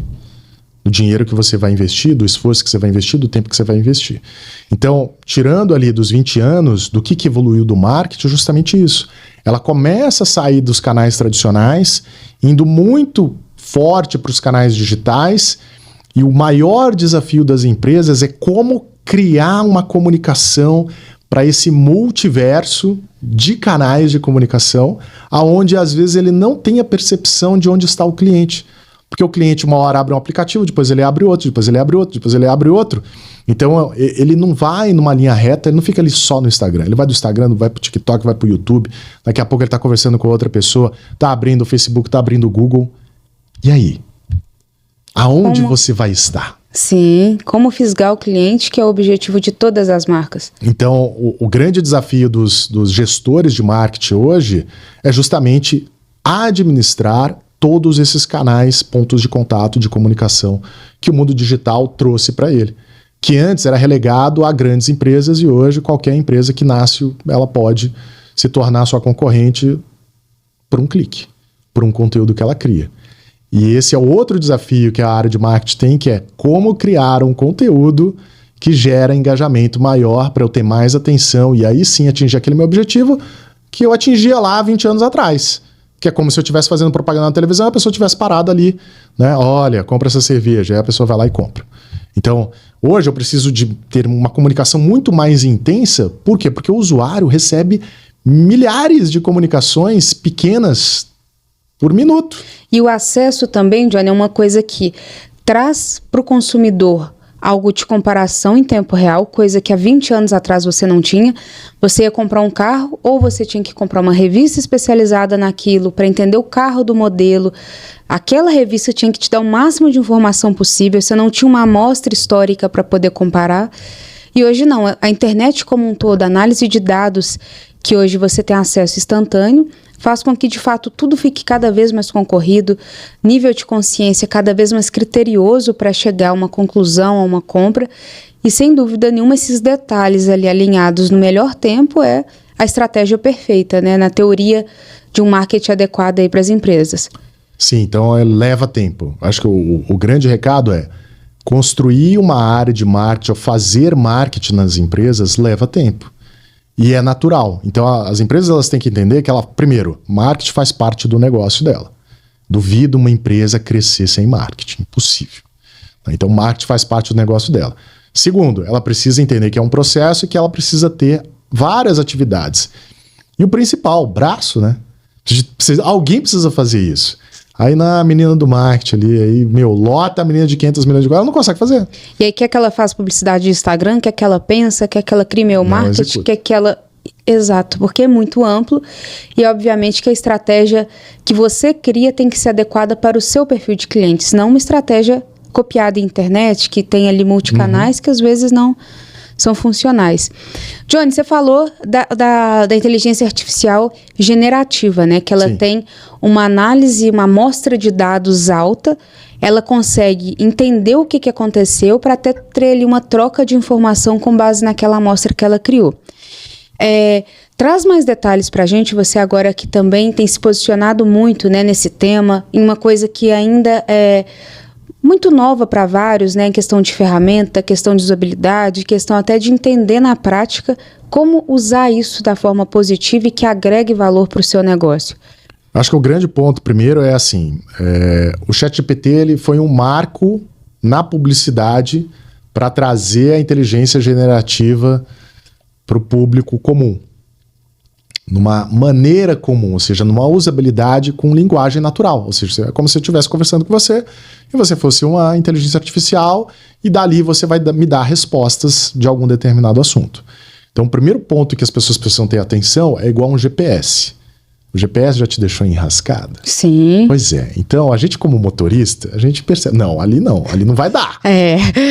Do dinheiro que você vai investir, do esforço que você vai investir, do tempo que você vai investir. Então, tirando ali dos 20 anos, do que evoluiu do marketing, é justamente isso. Ela começa a sair dos canais tradicionais, indo muito forte para os canais digitais, e o maior desafio das empresas é como criar uma comunicação para esse multiverso de canais de comunicação, aonde às vezes ele não tem a percepção de onde está o cliente. Porque o cliente uma hora abre um aplicativo, depois ele abre outro, depois ele abre outro, depois ele abre outro. Então ele não vai numa linha reta, ele não fica ali só no Instagram. Ele vai do Instagram, vai pro TikTok, vai pro YouTube, daqui a pouco ele está conversando com outra pessoa, está abrindo o Facebook, está abrindo o Google. E aí? Aonde você vai estar? Sim, como fisgar o cliente, que é o objetivo de todas as marcas. Então, o grande desafio dos gestores de marketing hoje é justamente administrar todos esses canais, pontos de contato, de comunicação que o mundo digital trouxe para ele. Que antes era relegado a grandes empresas e hoje qualquer empresa que nasce, ela pode se tornar sua concorrente por um clique, por um conteúdo que ela cria. E esse é o outro desafio que a área de marketing tem, que é como criar um conteúdo que gera engajamento maior para eu ter mais atenção e aí sim atingir aquele meu objetivo que eu atingia lá 20 anos atrás. Que é como se eu estivesse fazendo propaganda na televisão e a pessoa estivesse parada ali, né? Olha, compra essa cerveja. Aí a pessoa vai lá e compra. Então, hoje eu preciso de ter uma comunicação muito mais intensa. Por quê? Porque o usuário recebe milhares de comunicações pequenas por minuto. E o acesso também, Johnny, é uma coisa que traz para o consumidor algo de comparação em tempo real, coisa que há 20 anos atrás você não tinha. Você ia comprar um carro ou você tinha que comprar uma revista especializada naquilo para entender o carro do modelo. Aquela revista tinha que te dar o máximo de informação possível, você não tinha uma amostra histórica para poder comparar. E hoje não, a internet como um todo, a análise de dados que hoje você tem acesso instantâneo, faz com que, de fato, tudo fique cada vez mais concorrido, nível de consciência cada vez mais criterioso para chegar a uma conclusão, a uma compra. E, sem dúvida nenhuma, esses detalhes ali alinhados no melhor tempo é a estratégia perfeita, né? Na teoria de um marketing adequado aí para as empresas. Sim, então leva tempo. Acho que o grande recado é construir uma área de marketing ou fazer marketing nas empresas leva tempo. E é natural. Então, as empresas elas têm que entender que primeiro, marketing faz parte do negócio dela. Duvido uma empresa crescer sem marketing. Impossível. Então, marketing faz parte do negócio dela. Segundo, ela precisa entender que é um processo e que ela precisa ter várias atividades. E o principal, o braço, né? Alguém precisa fazer isso. Aí na menina do marketing ali, aí, lota a menina de 500 milhões de ela não consegue fazer. E aí quer que ela faça publicidade de Instagram, quer que ela pensa, quer que ela crie meu marketing, quer que ela... Exato, porque é muito amplo e obviamente que a estratégia que você cria tem que ser adequada para o seu perfil de clientes, não uma estratégia copiada em internet, que tem ali multicanais que às vezes não são funcionais. Johnny, você falou da inteligência artificial generativa, né? Que ela tem uma análise, uma amostra de dados alta, ela consegue entender o que aconteceu para até ter ali uma troca de informação com base naquela amostra que ela criou. Traz mais detalhes para a gente, você agora que também tem se posicionado muito, né, nesse tema, em uma coisa que ainda é muito nova para vários, né, em questão de ferramenta, questão de usabilidade, questão até de entender na prática como usar isso da forma positiva e que agregue valor para o seu negócio. Acho que o grande ponto primeiro é assim, o ChatGPT ele foi um marco na publicidade para trazer a inteligência generativa para o público comum, numa maneira comum, ou seja, numa usabilidade com linguagem natural, ou seja, é como se eu estivesse conversando com você e você fosse uma inteligência artificial e dali você vai me dar respostas de algum determinado assunto. Então, o primeiro ponto que as pessoas precisam ter atenção é igual a um GPS. O GPS já te deixou enrascada? Sim. Pois é. Então, a gente como motorista, a gente percebe, não ali não vai dar.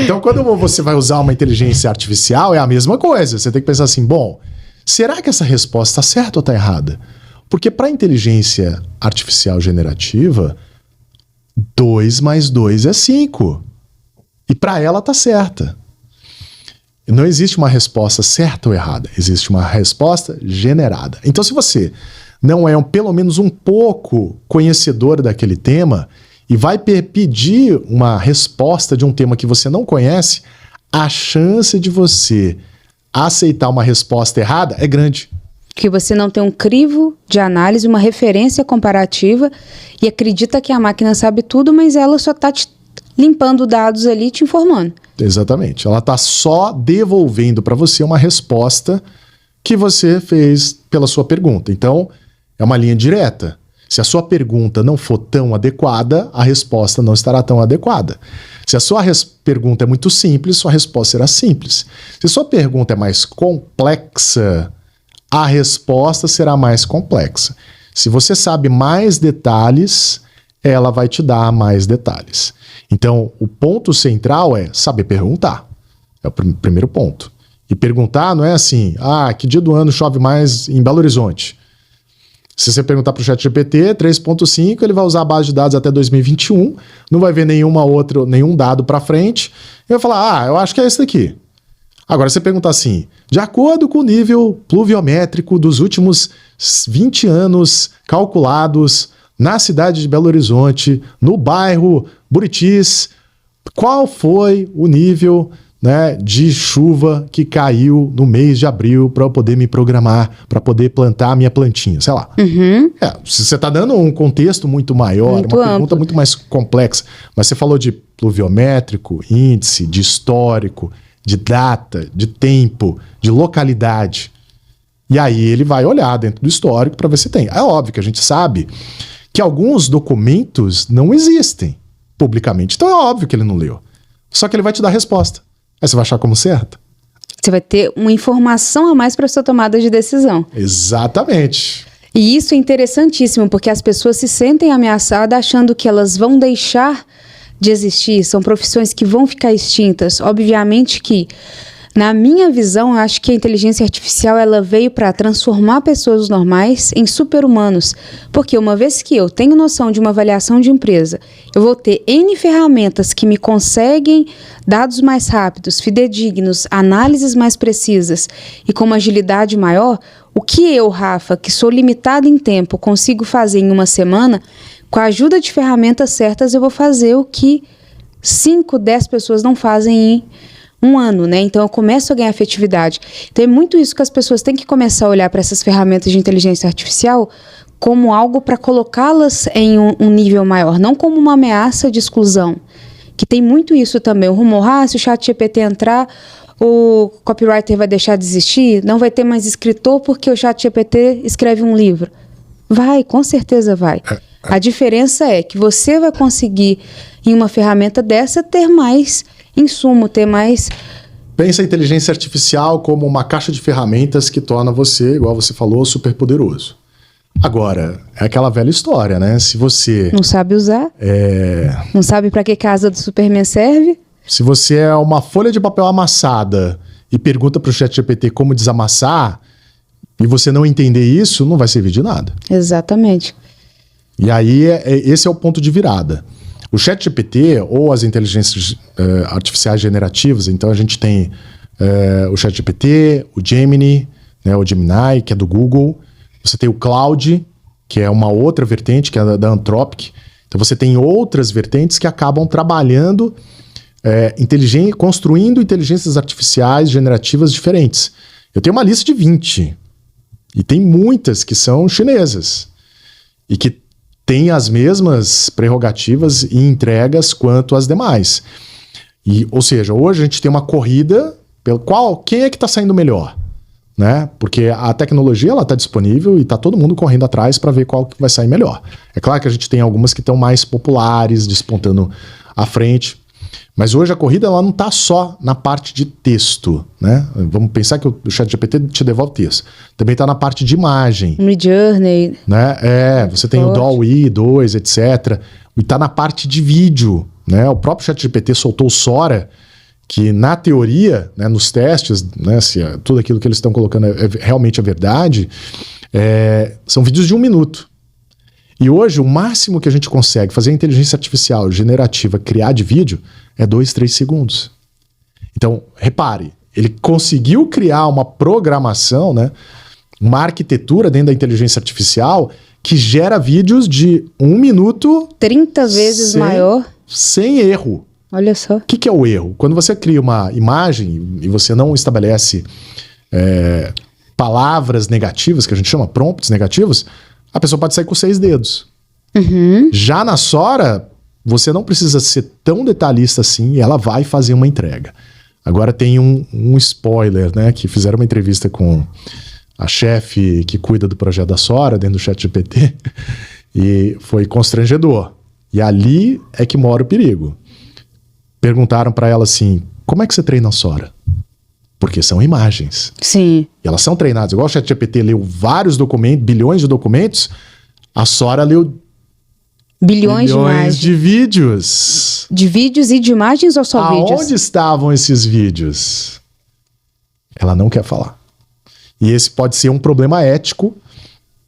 Então, quando você vai usar uma inteligência artificial, é a mesma coisa. Você tem que pensar assim, bom, será que essa resposta está certa ou está errada? Porque para a inteligência artificial generativa, 2 mais 2 é 5. E para ela está certa. Não existe uma resposta certa ou errada. Existe uma resposta generada. Então, se você não é pelo menos um pouco conhecedor daquele tema e vai pedir uma resposta de um tema que você não conhece, a chance de você aceitar uma resposta errada é grande. Que você não tem um crivo de análise, uma referência comparativa e acredita que a máquina sabe tudo, mas ela só está te limpando dados ali e te informando. Exatamente. Ela está só devolvendo para você uma resposta que você fez pela sua pergunta. Então, é uma linha direta. Se a sua pergunta não for tão adequada, a resposta não estará tão adequada. Se a sua pergunta é muito simples, sua resposta será simples. Se a sua pergunta é mais complexa, a resposta será mais complexa. Se você sabe mais detalhes, ela vai te dar mais detalhes. Então, o ponto central é saber perguntar. É o primeiro ponto. E perguntar não é assim, que dia do ano chove mais em Belo Horizonte? Se você perguntar para o ChatGPT, 3.5, ele vai usar a base de dados até 2021, não vai ver nenhum dado para frente, e vai falar, eu acho que é esse daqui. Agora, você perguntar assim, de acordo com o nível pluviométrico dos últimos 20 anos calculados na cidade de Belo Horizonte, no bairro Buritis, qual foi o nível, né, de chuva que caiu no mês de abril para eu poder me programar, para poder plantar a minha plantinha, sei lá. Se você está dando um contexto muito maior, muito uma amplo. pergunta muito mais complexa, mas você falou de pluviométrico, índice, de histórico, de data, de tempo, de localidade. E aí ele vai olhar dentro do histórico para ver se tem. É óbvio que a gente sabe que alguns documentos não existem publicamente. Então é óbvio que ele não leu. Só que ele vai te dar a resposta. Aí você vai achar como certa? Você vai ter uma informação a mais para sua tomada de decisão. Exatamente. E isso é interessantíssimo, porque as pessoas se sentem ameaçadas achando que elas vão deixar de existir. São profissões que vão ficar extintas. Obviamente que, na minha visão, eu acho que a inteligência artificial ela veio para transformar pessoas normais em super-humanos. Porque uma vez que eu tenho noção de uma avaliação de empresa, eu vou ter N ferramentas que me conseguem dados mais rápidos, fidedignos, análises mais precisas e com uma agilidade maior, o que eu, Rafa, que sou limitada em tempo, consigo fazer em uma semana, com a ajuda de ferramentas certas, eu vou fazer o que 5, 10 pessoas não fazem em um ano, né? Então eu começo a ganhar efetividade. Então é muito isso que as pessoas têm que começar a olhar para essas ferramentas de inteligência artificial como algo para colocá-las em um nível maior, não como uma ameaça de exclusão. Que tem muito isso também. O rumor, se o ChatGPT entrar, o copywriter vai deixar de existir, não vai ter mais escritor porque o ChatGPT escreve um livro. Vai, com certeza vai. A diferença é que você vai conseguir, em uma ferramenta dessa, ter mais insumo, ter mais... Pensa a inteligência artificial como uma caixa de ferramentas que torna você, igual você falou, super poderoso. Agora, é aquela velha história, né? Se você... Não sabe usar, não sabe para que casa do Superman serve. Se você é uma folha de papel amassada e pergunta para o ChatGPT como desamassar, e você não entender isso, não vai servir de nada. Exatamente. E aí, esse é o ponto de virada. O ChatGPT, ou as inteligências artificiais generativas, então a gente tem o ChatGPT, o Gemini, né, o Gemini, que é do Google. Você tem o Claude, que é uma outra vertente, que é da Anthropic. Então você tem outras vertentes que acabam trabalhando, construindo inteligências artificiais generativas diferentes. Eu tenho uma lista de 20. E tem muitas que são chinesas. E que têm as mesmas prerrogativas e entregas quanto as demais. Ou seja, hoje a gente tem uma corrida pelo quem é que está saindo melhor? Né? Porque a tecnologia está disponível e está todo mundo correndo atrás para ver qual que vai sair melhor. É claro que a gente tem algumas que estão mais populares, despontando à frente. Mas hoje a corrida ela não está só na parte de texto, né? Vamos pensar que o ChatGPT te devolve texto. Também está na parte de imagem. Midjourney. Né? Você tem o DALL-E 2, etc. E está na parte de vídeo. Né? O próprio ChatGPT soltou o Sora, que na teoria, né, nos testes, né, se tudo aquilo que eles estão colocando é realmente a verdade, são vídeos de 1 minuto. E hoje o máximo que a gente consegue fazer a inteligência artificial generativa criar de vídeo é 2, 3 segundos. Então, repare, ele conseguiu criar uma programação, né, uma arquitetura dentro da inteligência artificial que gera vídeos de 1 minuto... 30 vezes maior. Sem erro. Olha só. O que é o erro? Quando você cria uma imagem e você não estabelece palavras negativas, que a gente chama prompts negativos, a pessoa pode sair com 6 dedos. Uhum. Já na Sora, você não precisa ser tão detalhista assim e ela vai fazer uma entrega. Agora tem um spoiler, né? Que fizeram uma entrevista com a chefe que cuida do projeto da Sora, dentro do ChatGPT, e foi constrangedor. E ali é que mora o perigo. Perguntaram para ela assim, como é que você treina a Sora? Porque são imagens. Sim. E elas são treinadas. Igual o ChatGPT leu vários documentos, bilhões de documentos, a Sora leu bilhões de imagens. de vídeos. De vídeos e de imagens ou só vídeos? Aonde estavam esses vídeos? Ela não quer falar. E esse pode ser um problema ético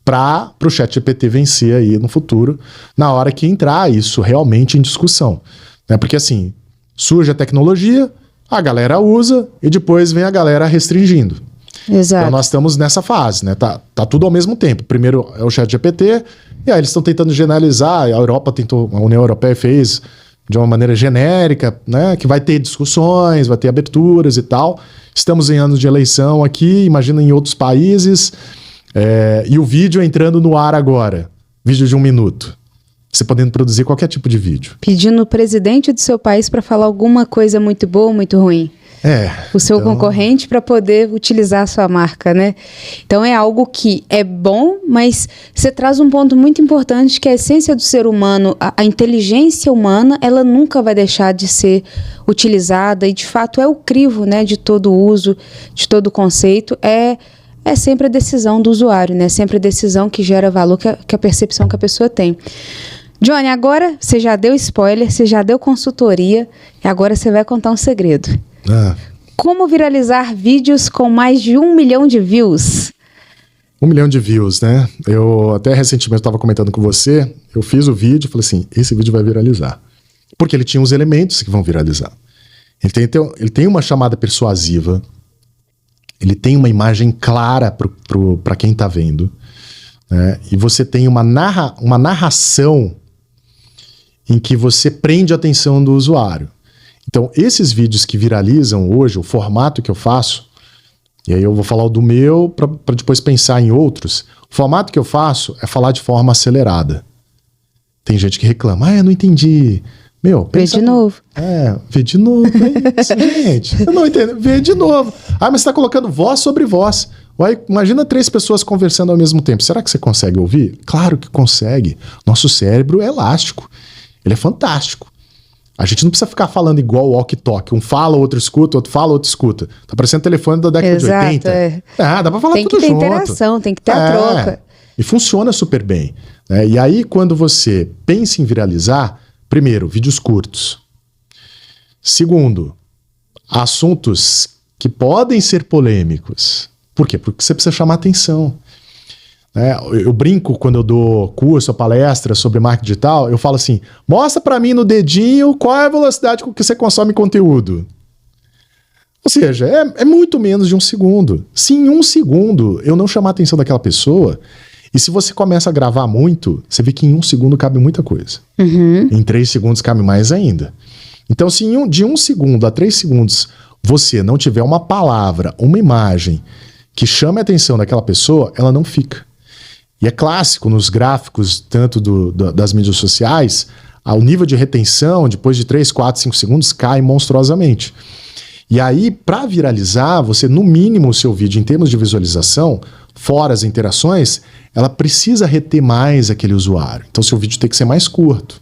para o ChatGPT vencer aí no futuro, na hora que entrar isso realmente em discussão. Né? Porque assim, surge a tecnologia, A galera usa e depois vem a galera restringindo. Exato. Então nós estamos nessa fase, né? Tá tudo ao mesmo tempo. Primeiro é o ChatGPT, e aí eles estão tentando generalizar. A Europa tentou, a União Europeia fez de uma maneira genérica, né? Que vai ter discussões, vai ter aberturas e tal. Estamos em anos de eleição aqui, imagina em outros países. E o vídeo entrando no ar agora. Vídeo de 1 minuto. Você podendo produzir qualquer tipo de vídeo. Pedindo o presidente do seu país para falar alguma coisa muito boa ou muito ruim. O seu concorrente para poder utilizar a sua marca, né? Então é algo que é bom, mas você traz um ponto muito importante, que é a essência do ser humano, a inteligência humana, ela nunca vai deixar de ser utilizada e de fato é o crivo, né, de todo uso, de todo conceito, é sempre a decisão do usuário, né? Sempre a decisão que gera valor, que a percepção que a pessoa tem. Johnny, agora você já deu spoiler, você já deu consultoria e agora você vai contar um segredo. Como viralizar vídeos com mais de 1 milhão de views? 1 milhão de views, né? Eu até recentemente estava comentando com você, eu fiz o vídeo e falei assim, esse vídeo vai viralizar. Porque ele tinha os elementos que vão viralizar. Ele tem uma chamada persuasiva, ele tem uma imagem clara para quem está vendo, né? E você tem uma narração em que você prende a atenção do usuário. Então, esses vídeos que viralizam hoje, o formato que eu faço, e aí eu vou falar o do meu para depois pensar em outros, o formato que eu faço é falar de forma acelerada. Tem gente que reclama, eu não entendi. Vê de novo. Vê de novo, é isso, gente. Eu não entendo, vê de novo. Mas você está colocando voz sobre voz. Imagina 3 pessoas conversando ao mesmo tempo. Será que você consegue ouvir? Claro que consegue. Nosso cérebro é elástico. Ele é fantástico. A gente não precisa ficar falando igual o walkie-talkie. Um fala, outro escuta, outro fala, outro escuta. Tá parecendo telefone da década de 80. Dá pra falar tudo junto. Tem que ter interação, tem que ter a troca. E funciona super bem. E aí, quando você pensa em viralizar, primeiro, vídeos curtos. Segundo, assuntos que podem ser polêmicos. Por quê? Porque você precisa chamar atenção. Eu brinco quando eu dou curso ou palestra sobre marketing digital, eu falo assim, mostra para mim no dedinho qual é a velocidade com que você consome conteúdo. Ou seja, é muito menos de 1 segundo. Se em 1 segundo eu não chamar a atenção daquela pessoa, e se você começa a gravar muito, você vê que em 1 segundo cabe muita coisa. Em 3 segundos cabe mais ainda. Então, se de 1 segundo a 3 segundos você não tiver uma palavra, uma imagem que chame a atenção daquela pessoa, ela não fica. E é clássico nos gráficos, tanto das mídias sociais, o nível de retenção, depois de 3, 4, 5 segundos, cai monstruosamente. E aí, para viralizar, você, no mínimo, o seu vídeo, em termos de visualização, fora as interações, ela precisa reter mais aquele usuário. Então, seu vídeo tem que ser mais curto.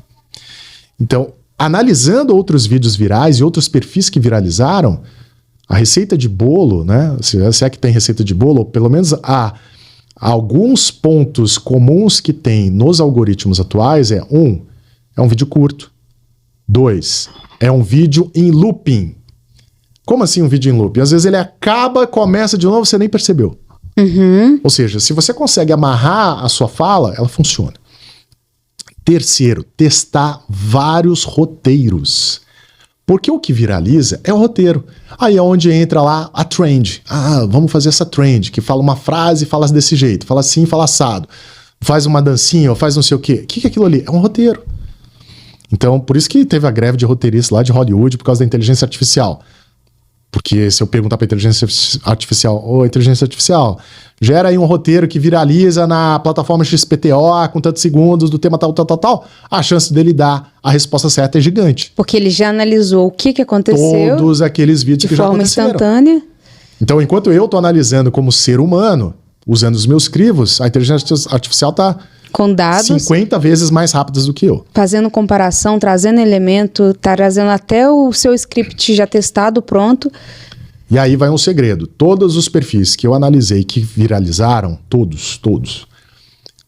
Então, analisando outros vídeos virais e outros perfis que viralizaram, a receita de bolo, né? Se é que tem receita de bolo, ou pelo menos alguns pontos comuns que tem nos algoritmos atuais é um vídeo curto. 2, é um vídeo em looping. Como assim um vídeo em looping? Às vezes ele acaba, começa de novo, você nem percebeu. Ou seja, se você consegue amarrar a sua fala, ela funciona. Terceiro, testar vários roteiros. Porque o que viraliza é o roteiro. Aí é onde entra lá a trend. Vamos fazer essa trend, que fala uma frase e fala desse jeito. Fala assim, fala assado. Faz uma dancinha ou faz não sei o quê. O que é aquilo ali? É um roteiro. Então, por isso que teve a greve de roteiristas lá de Hollywood por causa da inteligência artificial. Porque se eu perguntar para a inteligência artificial, inteligência artificial, gera aí um roteiro que viraliza na plataforma XPTO com tantos segundos do tema tal, a chance dele dar a resposta certa é gigante. Porque ele já analisou o que aconteceu. Todos aqueles vídeos que já aconteceram. De forma instantânea. Então, enquanto eu estou analisando como ser humano, usando os meus crivos, a inteligência artificial está com dados 50 vezes mais rápidas do que eu. Fazendo comparação, trazendo elemento, trazendo até o seu script já testado, pronto. E aí vai um segredo. Todos os perfis que eu analisei que viralizaram, todos,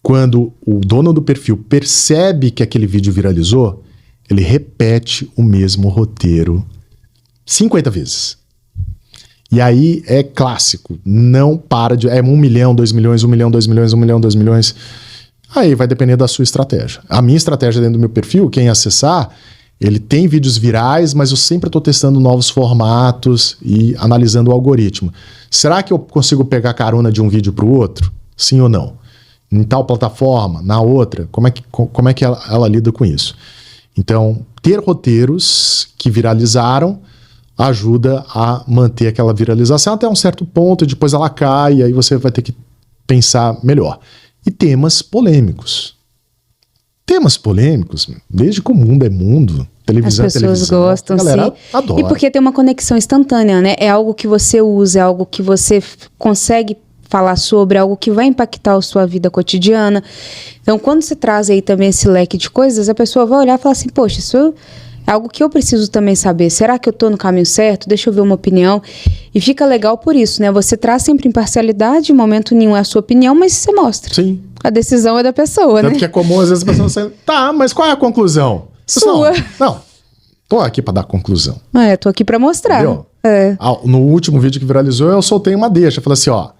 quando o dono do perfil percebe que aquele vídeo viralizou, ele repete o mesmo roteiro 50 vezes. E aí é clássico. Não para de... É 1 milhão, 2 milhões, 1 milhão, 2 milhões, 1 milhão, 2 milhões... Aí vai depender da sua estratégia. A minha estratégia dentro do meu perfil, quem acessar, Ele tem vídeos virais, mas eu sempre estou testando novos formatos e analisando o algoritmo. Será que eu consigo pegar carona de um vídeo para o outro? Sim ou não? Em tal plataforma, na outra, como é que ela lida com isso? Então, ter roteiros que viralizaram ajuda a manter aquela viralização até um certo ponto, e depois ela cai, e aí você vai ter que pensar melhor. E temas polêmicos. Temas polêmicos, desde que o mundo é mundo, televisão as pessoas televisão, gostam, a galera sim. adora. E porque tem uma conexão instantânea, né? É algo que você usa, é algo que você consegue falar sobre, algo que vai impactar a sua vida cotidiana. Então, quando você traz aí também esse leque de coisas, a pessoa vai olhar e falar assim, poxa, isso é algo que eu preciso também saber. Será que eu tô no caminho certo? Deixa eu ver uma opinião. E fica legal por isso, né? Você traz sempre imparcialidade, em momento nenhum é a sua opinião, mas você mostra. Sim. A decisão é da pessoa, né? Tanto que é comum, às vezes, a pessoa fala, tá, mas qual é a conclusão? Sua. Não, tô aqui pra dar conclusão. Tô aqui pra mostrar. Entendeu? É. No último vídeo que viralizou, eu soltei uma deixa. Falei assim, ó,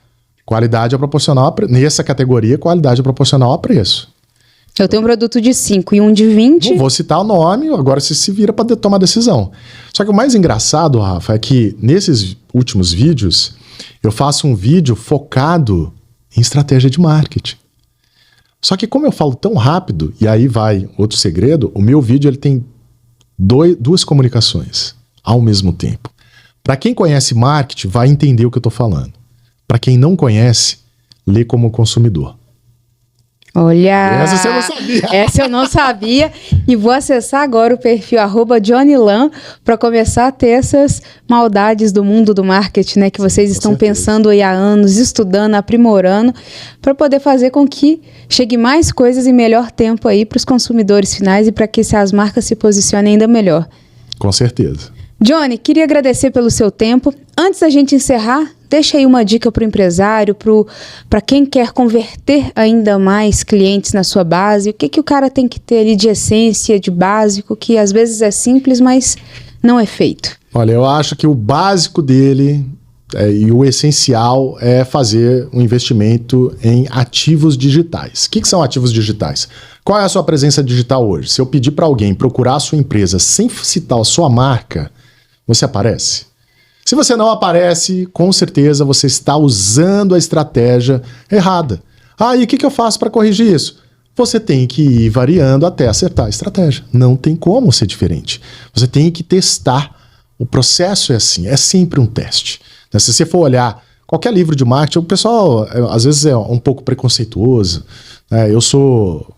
qualidade é proporcional nessa categoria, qualidade é proporcional a preço. Eu tenho um produto de 5 e um de 20. Não vou citar o nome, agora você se vira para tomar decisão. Só que o mais engraçado, Rafa, é que nesses últimos vídeos, eu faço um vídeo focado em estratégia de marketing. Só que como eu falo tão rápido, e aí vai outro segredo, o meu vídeo ele tem duas comunicações ao mesmo tempo. Para quem conhece marketing, vai entender o que eu estou falando. Para quem não conhece, lê como consumidor. Olha! Essa você não sabia. Essa eu não sabia. E vou acessar agora o perfil @JohnnyLan para começar a ter essas maldades do mundo do marketing, né? Que vocês estão pensando aí há anos, estudando, aprimorando, para poder fazer com que chegue mais coisas em melhor tempo aí para os consumidores finais e para que as marcas se posicionem ainda melhor. Com certeza. Johnny, queria agradecer pelo seu tempo. Antes da gente encerrar, deixa aí uma dica para o empresário, para quem quer converter ainda mais clientes na sua base. O que o cara tem que ter ali de essência, de básico, que às vezes é simples, mas não é feito? Olha, eu acho que o básico dele e o essencial é fazer um investimento em ativos digitais. O que são ativos digitais? Qual é a sua presença digital hoje? Se eu pedir para alguém procurar a sua empresa sem citar a sua marca, você aparece? Se você não aparece, com certeza você está usando a estratégia errada. E o que eu faço para corrigir isso? Você tem que ir variando até acertar a estratégia. Não tem como ser diferente. Você tem que testar. O processo é assim, é sempre um teste. Se você for olhar qualquer livro de marketing, o pessoal às vezes é um pouco preconceituoso. Eu sou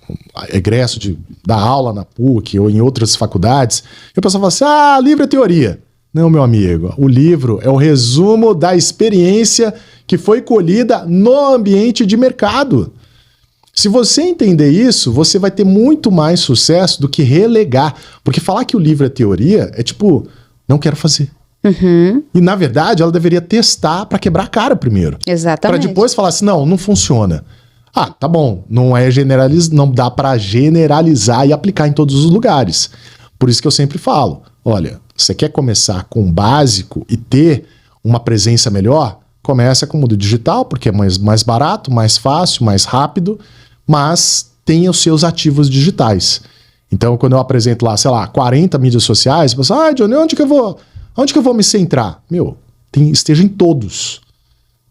egresso da aula na PUC ou em outras faculdades, e o pessoal fala assim, livro é teoria. Não, meu amigo, o livro é o resumo da experiência que foi colhida no ambiente de mercado. Se você entender isso, você vai ter muito mais sucesso do que relegar. Porque falar que o livro é teoria é tipo, não quero fazer. Uhum. E na verdade ela deveria testar para quebrar a cara primeiro. Exatamente. Para depois falar assim, não funciona. Tá bom, não dá para generalizar e aplicar em todos os lugares. Por isso que eu sempre falo, olha, você quer começar com o básico e ter uma presença melhor? Começa com o mundo digital, porque é mais barato, mais fácil, mais rápido, mas tenha os seus ativos digitais. Então, quando eu apresento lá, sei lá, 40 mídias sociais, você fala, Johnny, onde que eu vou me centrar? Esteja em todos.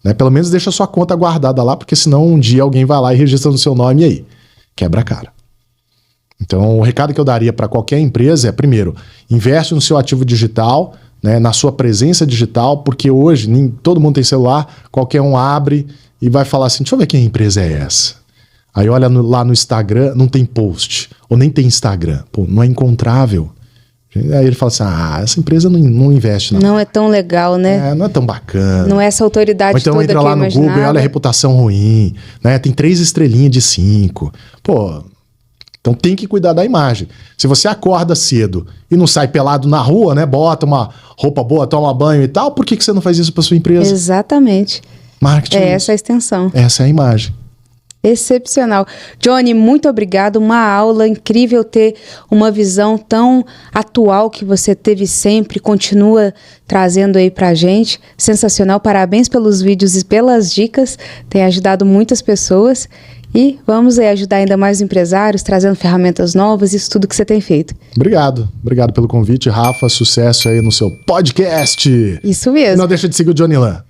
Né? Pelo menos deixa a sua conta guardada lá, porque senão um dia alguém vai lá e registra no seu nome e aí quebra a cara. Então, o recado que eu daria para qualquer empresa é, primeiro, investe no seu ativo digital, né, na sua presença digital, porque hoje todo mundo tem celular, qualquer um abre e vai falar assim, deixa eu ver que empresa é essa. Aí olha lá no Instagram, não tem post, ou nem tem Instagram, não é encontrável. Aí ele fala assim, essa empresa não investe. Não é tão legal, né? Não é tão bacana. Não é essa autoridade ou então toda entra lá no Google e olha a reputação ruim, né? Tem 3 estrelinhas de 5. Então tem que cuidar da imagem. Se você acorda cedo e não sai pelado na rua, né? Bota uma roupa boa, toma banho e tal, por que você não faz isso para sua empresa? Exatamente. Marketing. Essa é a extensão. Essa é a imagem. Excepcional. Johnny, muito obrigado. Uma aula incrível ter uma visão tão atual que você teve sempre, continua trazendo aí pra gente. Sensacional. Parabéns pelos vídeos e pelas dicas. Tem ajudado muitas pessoas. E vamos aí ajudar ainda mais empresários, trazendo ferramentas novas, isso tudo que você tem feito. Obrigado pelo convite, Rafa, sucesso aí no seu podcast. Isso mesmo. E não deixa de seguir o Johnny Lan.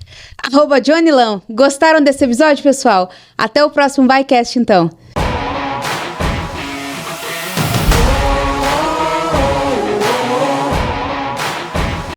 @JohnnyLan. Gostaram desse episódio, pessoal? Até o próximo VaiCast, então.